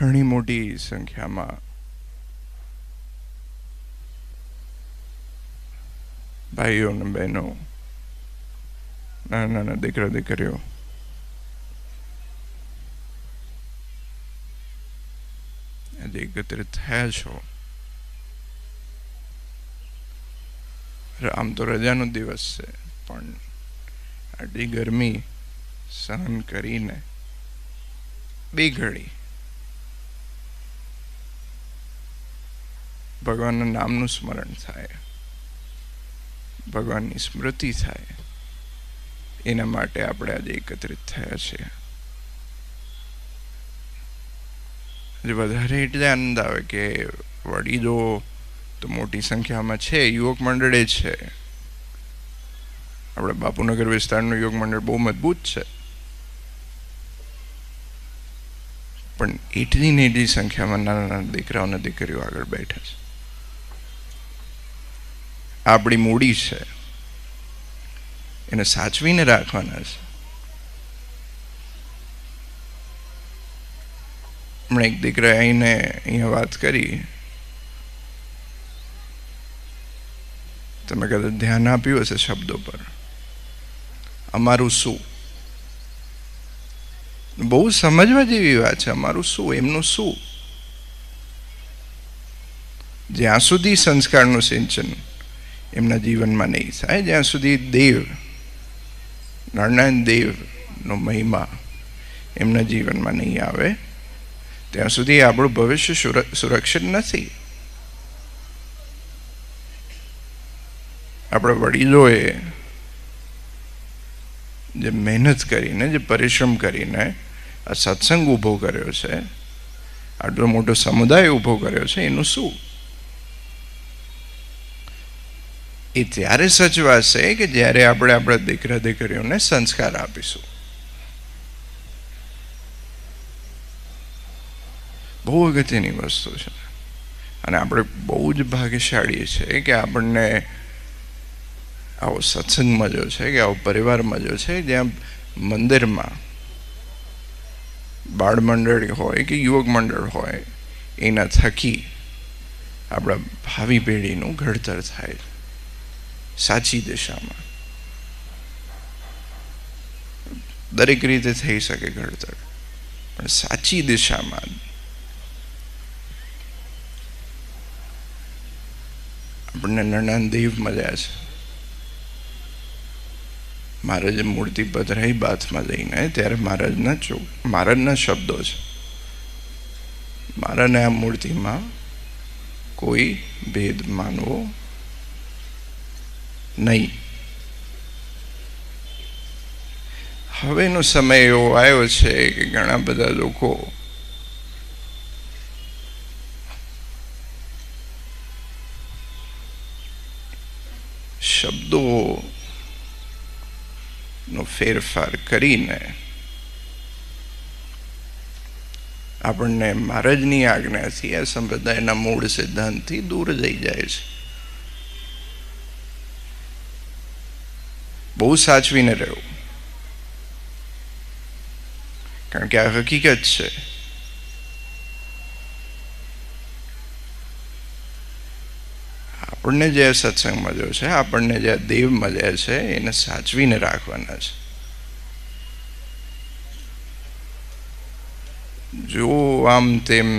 ઘણી મોટી સંખ્યામાં ભાઈઓ અને બહેનો, નાના નાના દીકરા દીકરીઓ આજે એકત્રિત થયા છો. આમ તો રજાનો દિવસ છે, પણ આટલી ગરમી સહન કરીને બે ઘડી ભગવાનના નામનું સ્મરણ થાય, ભગવાનની સ્મૃતિ થાય, એના માટે આપણે આજે એકત્રિત થયા છીએ. વધારે એટલે આનંદ આવે કે વડીલો તો મોટી સંખ્યામાં છે, યુવક મંડળે છે. આપણે બાપુનગર વિસ્તારનું યુવક મંડળ બહુ મજબૂત છે, પણ એટલી ને એટલી સંખ્યામાં નાના નાના દીકરાઓ અને દીકરીઓ આગળ બેઠા છે. આપણી મૂડી છે, એને સાચવીને રાખવાના છે. હમણાં એક દીકરા અહીંયા વાત કરી, તમે કદાચ ધ્યાન આપ્યું હશે શબ્દો પર. અમારું શું, બહુ સમજવા જેવી વાત છે. અમારું શું, એમનું શું? જ્યાં સુધી સંસ્કારનું સિંચન એમના જીવનમાં નહીં થાય, જ્યાં સુધી દેવ નારાયણ દેવનો મહિમા એમના જીવનમાં નહીં આવે, ત્યાં સુધી આપણું ભવિષ્ય સુરક્ષિત નથી. આપણા વડીલોએ જે મહેનત કરીને, જે પરિશ્રમ કરીને આ સત્સંગ ઊભો કર્યો છે, આટલો મોટો સમુદાય ઊભો કર્યો છે, એનું શું? એ ત્યારે સચવાશે કે જ્યારે આપણે આપણા દીકરા દીકરીઓને સંસ્કાર આપીશું. બહુ અગત્યની વસ્તુ છે. અને આપણે બહુ જ ભાગ્યશાળી છે કે આપણને આવો સત્સંગ મળ્યો છે, કે આવો પરિવાર મળ્યો છે, જ્યાં મંદિરમાં બાળ મંડળ હોય કે યુવક મંડળ હોય, એના થકી આપણા ભાવિ પેઢીનું ઘડતર થાય સાચી દિશામાં. દરેક રીતે થઈ શકે ઘડતર, પણ સાચી દિશામાં. આપણને નારાયણ દેવ મળ્યા છે. મહારાજે મૂર્તિ પધરાઈ બાથમાં લઈને, ત્યારે મહારાજના શબ્દો છે, મારાને આ મૂર્તિમાં કોઈ ભેદ માનવો નહીં. હવેનો સમય એવો આવ્યો છે કે ઘણા બધા લોકો શબ્દોનો ફેરફાર કરીને આપણને મહારાજની આજ્ઞાથી, આ સંપ્રદાયના મૂળ સિદ્ધાંતથી દૂર જઈ જાય છે. બહુ સાચવીને રહેવું, કારણ કે આ હકીકત છે. આપણને જે સત્સંગ મળ્યો છે, આપણને જે દેવ મળ્યા છે, એને સાચવીને રાખવાના છે. જો આમ તેમ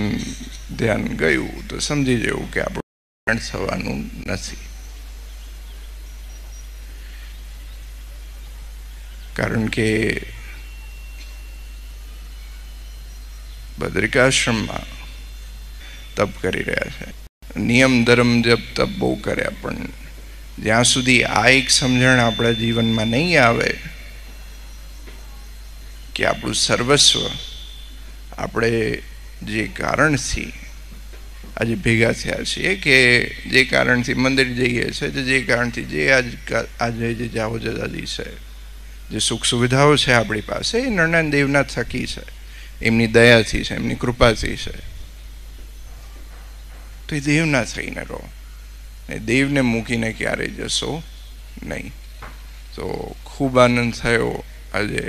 ધ્યાન ગયું તો સમજી જવું કે આપણું થવાનું નથી. કારણ કે બદ્રિકાશ્રમમાં તપ કરી રહ્યા છે, નિયમ ધર્મ જપ તપ બહુ કર્યા, પણ જ્યાં સુધી આ એક સમજણ આપણા જીવનમાં નહીં આવે કે આપણું સર્વસ્વ, આપણે જે કારણથી આજે ભેગા થયા છીએ, કે જે કારણથી મંદિર જઈએ છીએ, જે કારણથી જે આજે જે જાહો જદાદી છે, જે સુખ સુવિધાઓ છે આપણી પાસે, એ નારાયણ દેવના થકી છે, એમની દયાથી છે, એમની કૃપાથી છે. તો એ દેવના થઈને રહો, એ દેવને મૂકીને ક્યારેય જશો નહીં. તો ખૂબ આનંદ થયો આજે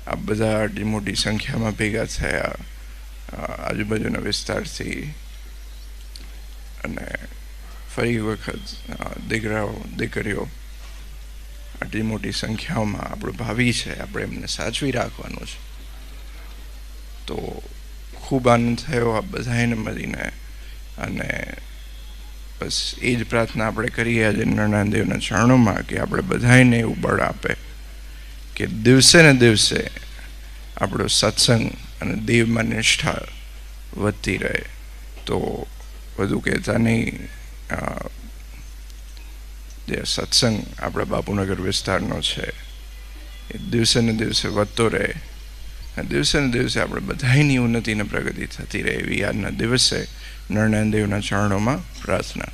આ બધા આટલી મોટી સંખ્યામાં ભેગા થયા. આજુબાજુના વિસ્તારથી અને ફરી વખત દીકરાઓ દીકરીઓ આટલી મોટી સંખ્યામાં આપણું ભાવિ છે, આપણે એમને સાચવી રાખવાનું છે. તો ખૂબ આનંદ થયો આ બધાને મળીને. અને બસ એ જ પ્રાર્થના આપણે કરીએ આજે નરનારાયણ દેવના ચરણોમાં કે આપણે બધાને એવું બળ આપે કે દિવસે ને દિવસે આપણો સત્સંગ અને દેવમાં નિષ્ઠા વધતી રહે. તો બધું કહેતા નહીં, જે સત્સંગ આપણા બાપુનગર વિસ્તારનો છે એ દિવસે ને દિવસે વધતો રહે અને દિવસે ને દિવસે આપણે બધાની ઉન્નતિ અને પ્રગતિ થતી રહે એવી આજના દિવસે નરનારાયણ દેવના ચરણોમાં પ્રાર્થના.